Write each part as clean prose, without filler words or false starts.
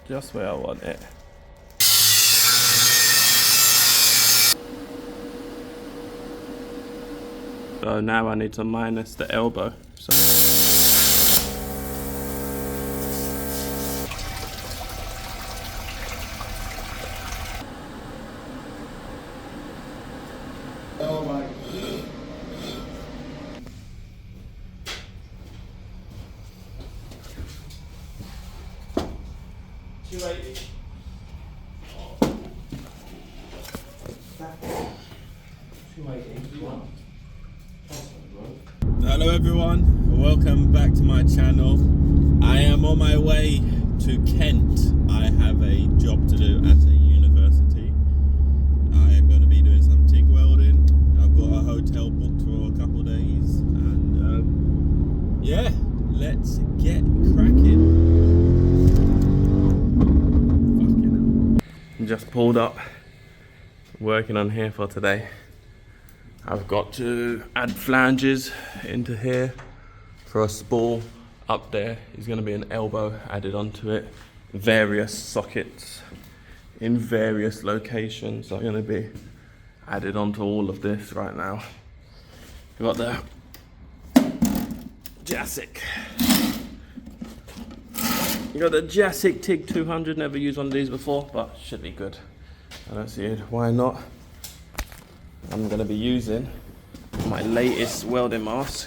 just where I want it. So now I need to minus the elbow. So oh my. 280. hello everyone, welcome back to my channel. I am on my way to Kent. I have a job to do at a university. I am going to be doing some TIG welding. I've got a hotel booked for a couple of days, and yeah, let's get cracking. Fucking hell. Just pulled up, working on here for today. I've got to add flanges into here for a spool. Up there is going to be an elbow added onto it. Various sockets in various locations are going to be added onto all of this right now. We've got the Jasic. You got the Jasic TIG 200. Never used one of these before, but should be good. I don't see it. Why not? I'm going to be using my latest welding mask,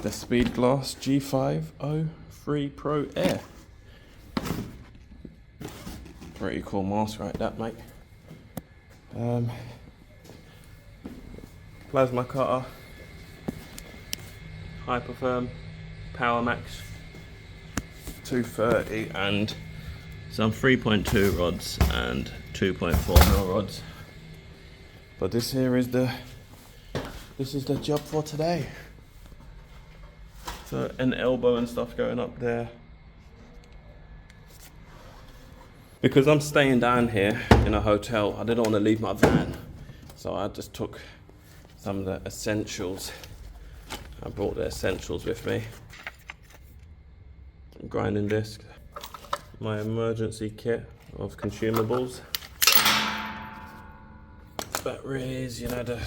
the Speed Glass G503 Pro Air. Pretty cool mask, right? That, mate. Plasma cutter, Hypertherm, Power Max 230, and some 3.2 rods and 2.4mm rods. But this is the job for today. So an elbow and stuff going up there. Because I'm staying down here in a hotel, I didn't want to leave my van. So I just took some of the essentials. I brought the essentials with me. Grinding disc, my emergency kit of consumables. Batteries, you know, the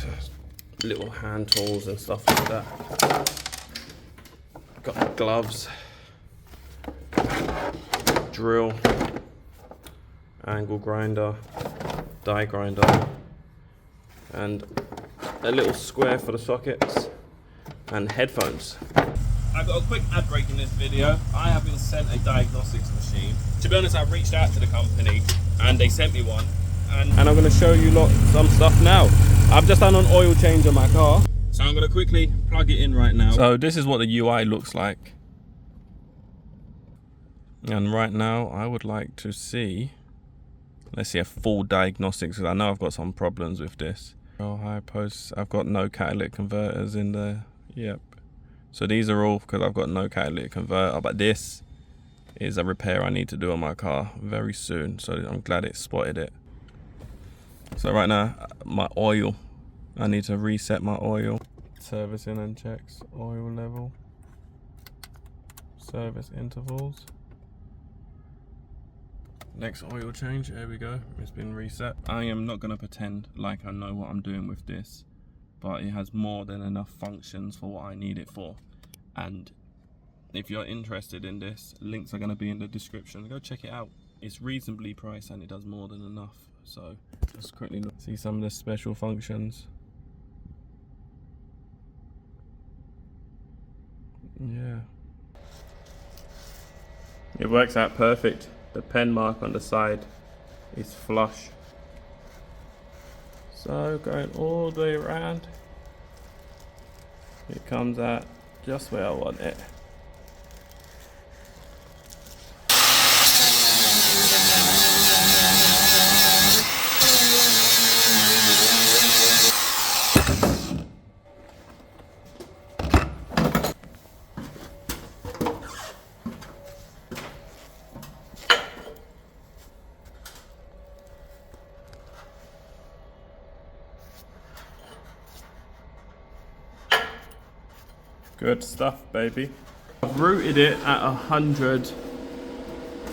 little hand tools and stuff like that. Got gloves, drill, angle grinder, die grinder, and a little square for the sockets, and headphones. I've got a quick ad break in this video. I have been sent a diagnostics machine. To be honest, I've reached out to the company and they sent me one. And I'm going to show you some stuff now. I've just done an oil change on my car, so I'm going to quickly plug it in right now. So this is what the UI looks like, and right now I would like to see, let's see, a full diagnostics, because I know I've got some problems with this. Oh, high posts, I've got no catalytic converters in there. Yep. So these are all because I've got no catalytic converter, but this is a repair I need to do on my car very soon, so I'm glad it spotted it. So right now, my oil, I need to reset my oil. Servicing and checks, oil level, service intervals. Next oil change, there we go, it's been reset. I am not gonna pretend like I know what I'm doing with this, but it has more than enough functions for what I need it for. And if you're interested in this, links are gonna be in the description. Go check it out. It's reasonably priced and it does more than enough. So let's quickly see some of the special functions. Yeah, it works out perfect. The pen mark on the side is flush. So going all the way around, it comes out just where I want it. Good stuff, baby. I've routed it at 100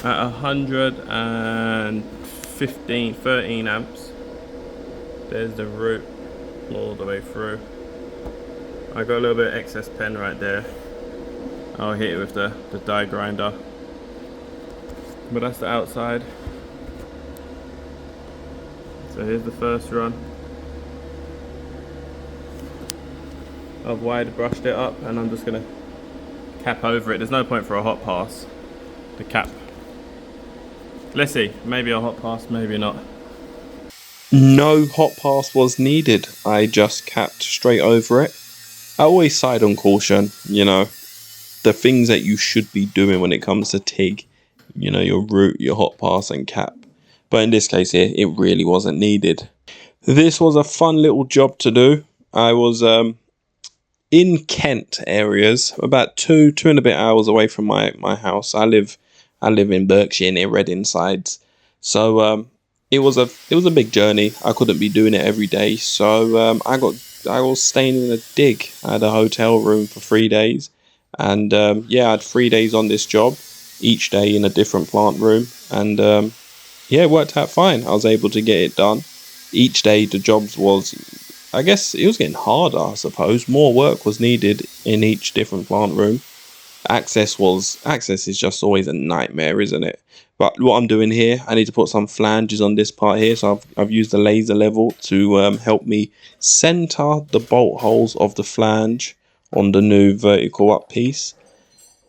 at 13 amps. There's the root all the way through. I got a little bit of excess pen right there. I'll hit it with the die grinder. But that's the outside. So here's the first run. I've wide brushed it up and I'm just gonna cap over it. There's no point for a hot pass. The cap. Let's see, maybe a hot pass, maybe not. No hot pass was needed. I just capped straight over it. I always side on caution, you know, the things that you should be doing when it comes to TIG, you know, your root, your hot pass and cap. But in this case here, it really wasn't needed. This was a fun little job to do. I was in Kent areas, about two and a bit hours away from my house. I live in Berkshire near Reading sides. So it was a big journey. I couldn't be doing it every day. So I was staying in a dig. I had a hotel room for 3 days. And yeah, I had 3 days on this job, each day in a different plant room. And yeah, it worked out fine. I was able to get it done. Each day the jobs was, I guess it was getting harder, I suppose. More work was needed in each different plant room. Access is just always a nightmare, isn't it? But what I'm doing here, I need to put some flanges on this part here. So I've used the laser level to help me center the bolt holes of the flange on the new vertical up piece.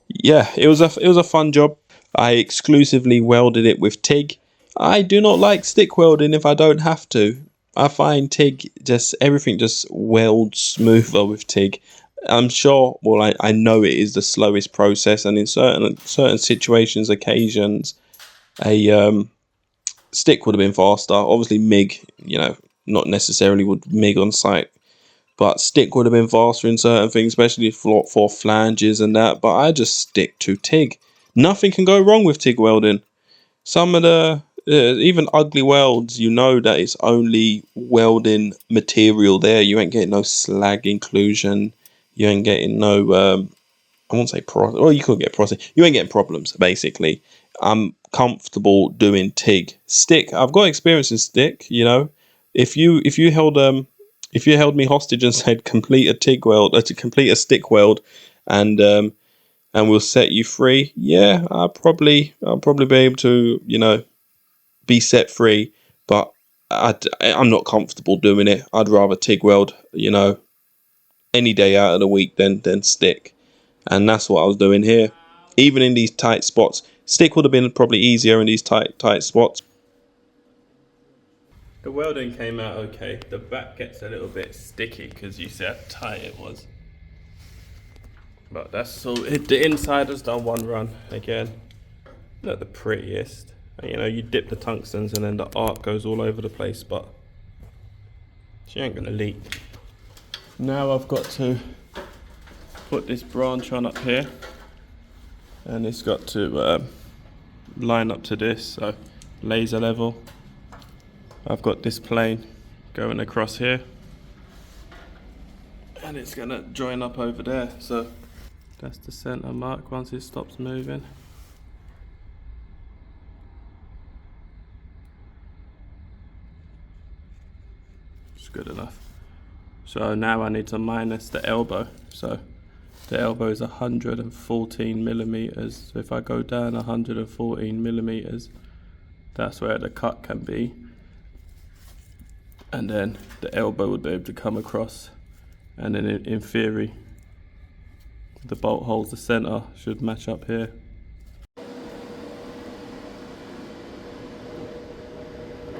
Yeah, it was a fun job. I exclusively welded it with TIG. I do not like stick welding if I don't have to. I find TIG everything just welds smoother with TIG. I'm sure, well, I know it is the slowest process, and in certain situations, occasions, a stick would have been faster. Obviously, MIG, you know, not necessarily would MIG on site, but stick would have been faster in certain things, especially for flanges and that. But I just stick to TIG. Nothing can go wrong with TIG welding. Some of the even ugly welds, you know that it's only welding material there. You ain't getting no slag inclusion. You ain't getting no, I won't say you could get process. You ain't getting problems, basically. I'm comfortable doing TIG. Stick, I've got experience in stick, you know. If you held me hostage and said complete a TIG weld, to complete a stick weld, and we'll set you free, yeah, I'll probably be able to, you know, be set free. But I'm not comfortable doing it. I'd rather TIG weld, you know, any day out of the week than stick. And that's what I was doing here. Even in these tight spots, stick would have been probably easier in these tight spots. The welding came out okay. The back gets a little bit sticky because you see how tight it was. But that's all. The inside has done one run again. Not the prettiest. You know, you dip the tungstens and then the arc goes all over the place, but she ain't gonna leak. Now I've got to put this branch on up here, and it's got to line up to this, so laser level. I've got this plane going across here, and it's gonna join up over there, so that's the center mark once it stops moving. It's good enough. So now I need to minus the elbow. So the elbow is 114 millimeters. So if I go down 114 millimeters, that's where the cut can be. And then the elbow would be able to come across. And then in theory, the bolt holes, the center should match up here.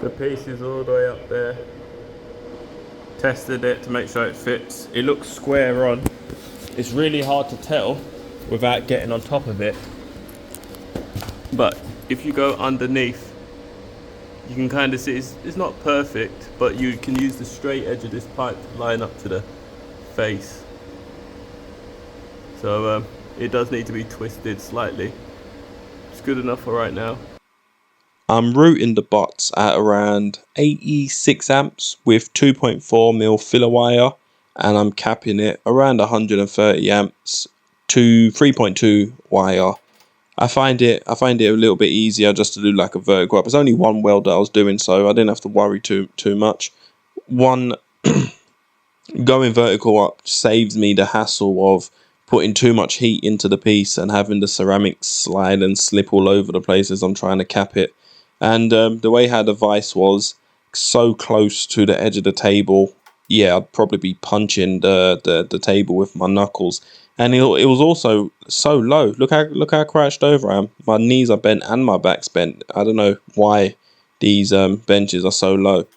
The piece is all the way up there. Tested it to make sure it fits. It looks square on. It's really hard to tell without getting on top of it. But if you go underneath, you can kind of see it's not perfect, but you can use the straight edge of this pipe to line up to the face. So it does need to be twisted slightly. It's good enough for right now. I'm routing the butts at around 86 amps with 2.4mm filler wire, and I'm capping it around 130 amps to 3.2 wire. I find it a little bit easier just to do like a vertical up. It's only one weld that I was doing, so I didn't have to worry too much. One, going vertical up saves me the hassle of putting too much heat into the piece and having the ceramics slide and slip all over the place as I'm trying to cap it. And the way how the vise was so close to the edge of the table, yeah, I'd probably be punching the table with my knuckles. And it was also so low. Look how crouched over I am. My knees are bent and my back's bent. I don't know why these benches are so low.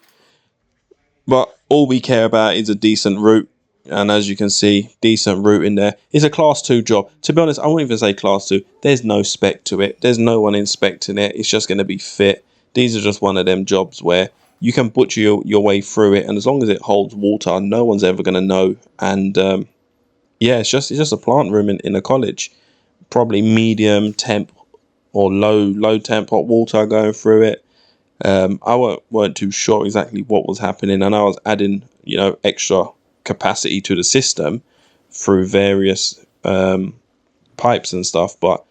But all we care about is a decent route. And as you can see, decent route in there. It's a class 2 job. To be honest, I won't even say class 2. There's no spec to it. There's no one inspecting it. It's just going to be fit. These are just one of them jobs where you can butcher your way through it. And as long as it holds water, no one's ever going to know. And yeah, it's just a plant room in a college. Probably medium temp or low temp hot water going through it. I weren't too sure exactly what was happening, and I was adding, extra capacity to the system through various pipes and stuff. But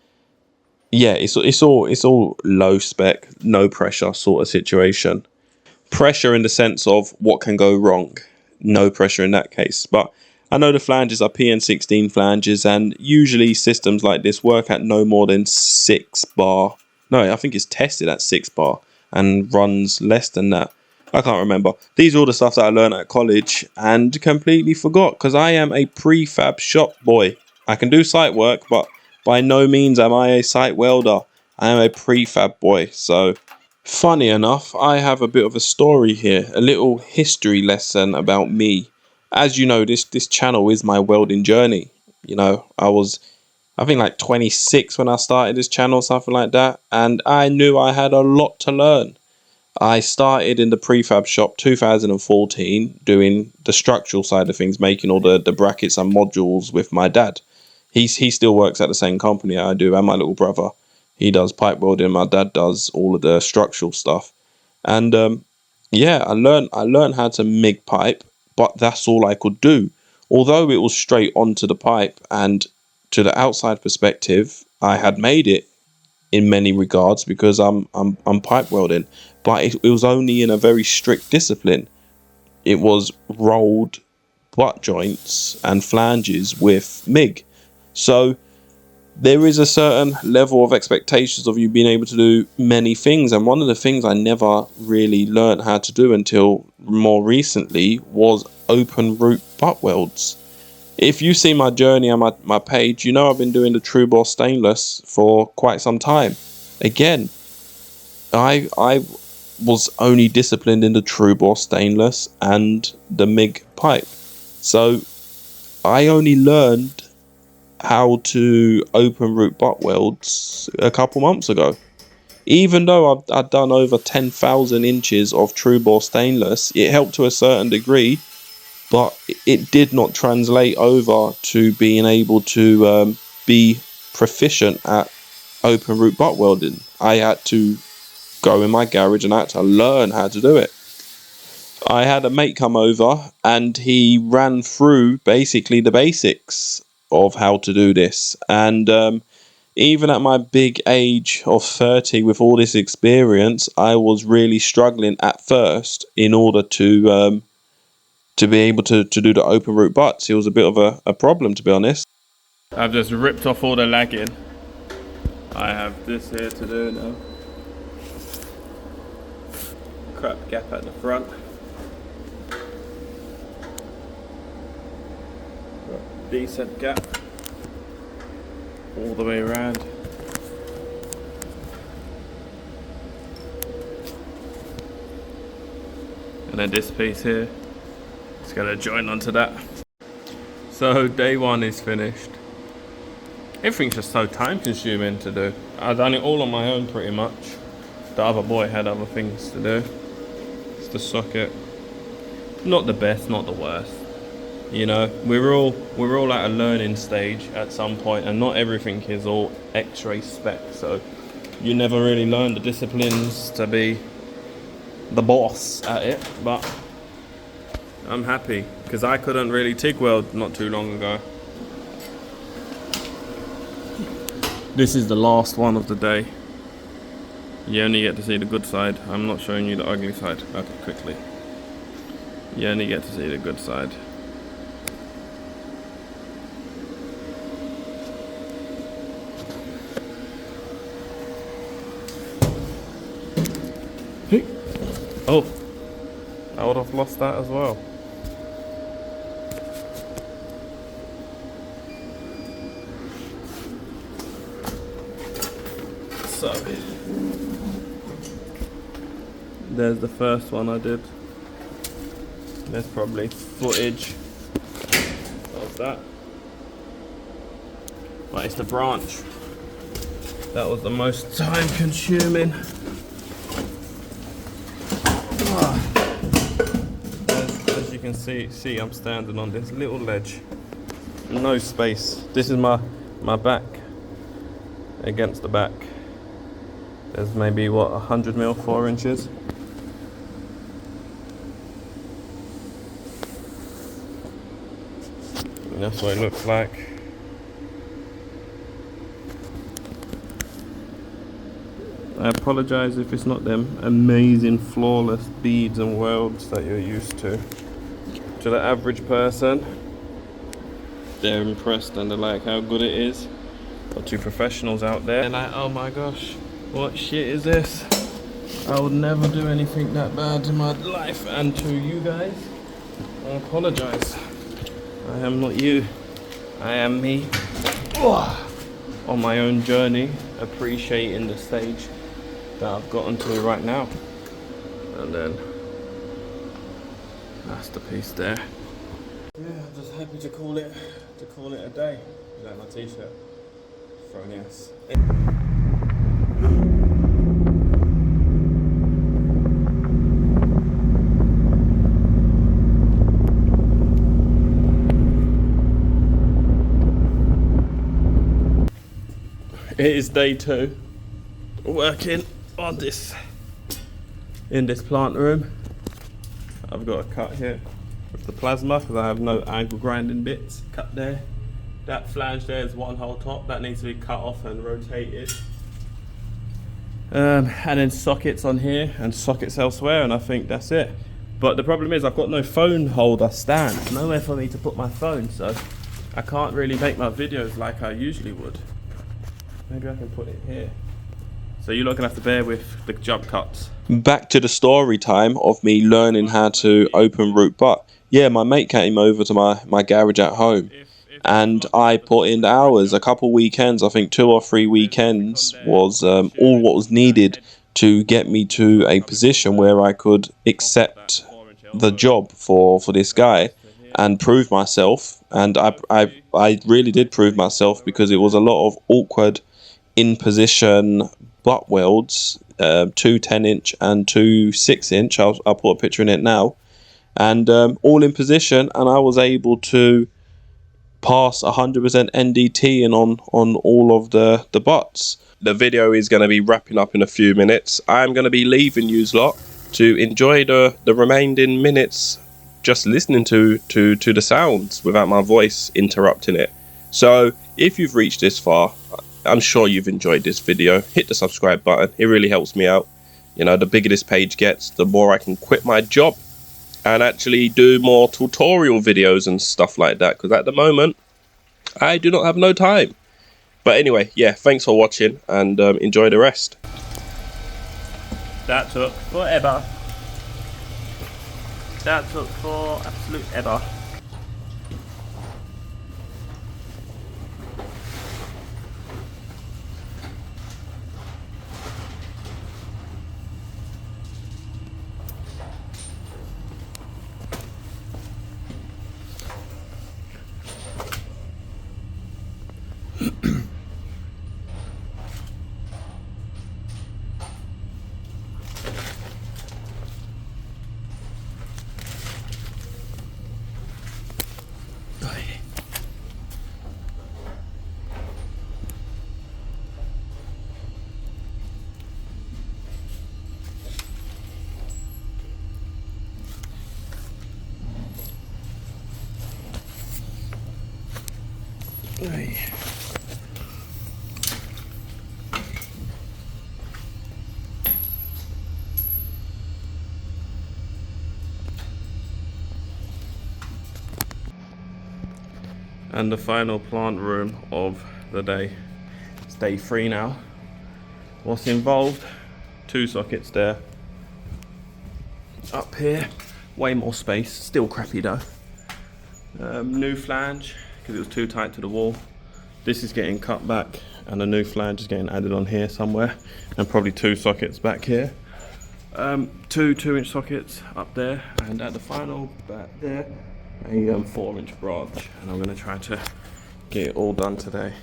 yeah, it's all low spec, no pressure sort of situation. Pressure in the sense of what can go wrong, no pressure in that case. But I know the flanges are PN16 flanges, and usually systems like this work at no more than 6 bar. No, I think it's tested at 6 bar and runs less than that. I can't remember. These are all the stuff that I learned at college and completely forgot, because I am a prefab shop boy. I can do site work, but by no means am I a site welder. I am a prefab boy. So funny enough, I have a bit of a story here, a little history lesson about me. As you know, this channel is my welding journey. I think like 26 when I started this channel, something like that, and I knew I had a lot to learn. I started in the prefab shop 2014 doing the structural side of things, making all the brackets and modules with my dad. He still works at the same company I do, and my little brother. He does pipe welding, my dad does all of the structural stuff. And yeah, I learned how to MIG pipe, but that's all I could do. Although it was straight onto the pipe, and to the outside perspective, I had made it in many regards because I'm pipe welding, but it was only in a very strict discipline. It was rolled butt joints and flanges with MIG. So there is a certain level of expectations of you being able to do many things, and one of the things I never really learned how to do until more recently was open root butt welds. If you see my journey on my page, you know I've been doing the true bore stainless for quite some time. Again, I was only disciplined in the true bore stainless and the MIG pipe. So I only learned how to open root butt welds a couple months ago. Even though I'd done over 10,000 inches of true bore stainless, it helped to a certain degree, but it did not translate over to being able to be proficient at open root butt welding. I had to go in my garage and I had to learn how to do it. I had a mate come over and he ran through basically the basics of how to do this. And even at my big age of 30 with all this experience, I was really struggling at first in order to be able to do the open root butts. It was a bit of a problem, to be honest. I've just ripped off all the lagging. I have this here to do now. Crap gap at the front. Decent gap all the way around. And then this piece here, it's gonna join onto that. So day one is finished. Everything's just so time consuming to do. I've done it all on my own pretty much. The other boy had other things to do. It's the socket. Not the best, not the worst. You know, we're all at a learning stage at some point, and not everything is all X-ray spec. So you never really learn the disciplines to be the boss at it. But I'm happy because I couldn't really TIG weld not too long ago. This is the last one of the day. You only get to see the good side. I'm not showing you the ugly side. Okay, quickly. You only get to see the good side. Oh, I would have lost that as well. So, there's the first one I did. There's probably footage of that. Right, it's the branch. That was the most time consuming. As you can see I'm standing on this little ledge. No space. This is my back against the back. There's maybe what, 100 mil, 4 inches. And that's what it looks like. I apologise if it's not them amazing flawless beads and welds that you're used to. To the average person, they're impressed and they're like how good it is. But to professionals out there, they're like, oh my gosh, what shit is this? I would never do anything that bad in my life. And to you guys, I apologise. I am not you. I am me. On my own journey, appreciating the stage that I've gotten to right now. And then that's the piece there. Yeah, I'm just happy to call it a day. Is that my t-shirt? Throwing yes. It is day 2 working on this in this plant room. I've got a cut here with the plasma because I have no angle grinding bits. Cut there. That flange there is one whole top that needs to be cut off and rotated. And then sockets on here and sockets elsewhere, and I think that's it. But the problem is I've got no phone holder stand, nowhere for me to put my phone, so I can't really make my videos like I usually would. Maybe I can put it here. So you're not gonna have to bear with the jump cuts. Back to the story time of me learning how to open root butt. Yeah, my mate came over to my garage at home, and I put in hours, a couple weekends, I think 2 or 3 weekends was all what was needed to get me to a position where I could accept the job for this guy and prove myself. And I really did prove myself, because it was a lot of awkward in position butt welds, 2 10-inch and 2 6-inch. I'll put a picture in it now, and all in position, and I was able to pass 100% NDT and on all of the butts. The video is going to be wrapping up in a few minutes. I'm going to be leaving you lot to enjoy the remaining minutes just listening to the sounds without my voice interrupting it. So if you've reached this far, I'm sure you've enjoyed this video. Hit the subscribe button, it really helps me out. You know, the bigger this page gets, the more I can quit my job and actually do more tutorial videos and stuff like that, because at the moment I do not have no time. But anyway, yeah, thanks for watching, and enjoy the rest. That took forever. That took for absolute ever. And the final plant room of the day. It's day 3 now. What's involved? 2 sockets there. Up here, way more space, still crappy though. New flange, because it was too tight to the wall. This is getting cut back and a new flange is getting added on here somewhere. And probably 2 sockets back here. 2 2-inch sockets up there, and at the final back there, a 4-inch branch. And I'm going to try to get it all done today.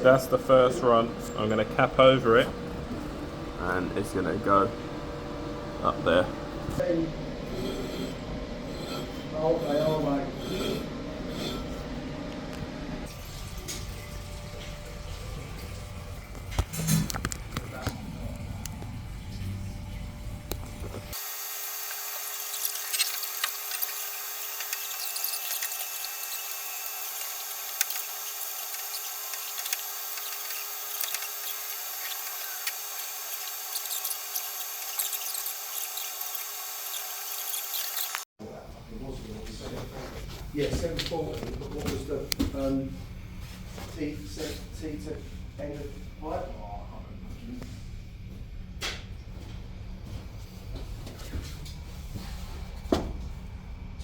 That's the first run. I'm going to cap over it and it's going to go up there. Oh, they are, mate. Yeah, 740, but what was the T to end of pipe? Oh, I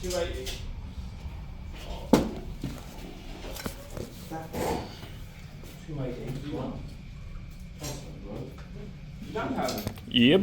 can't imagine. $280. That $280. You don't have it. Yeah.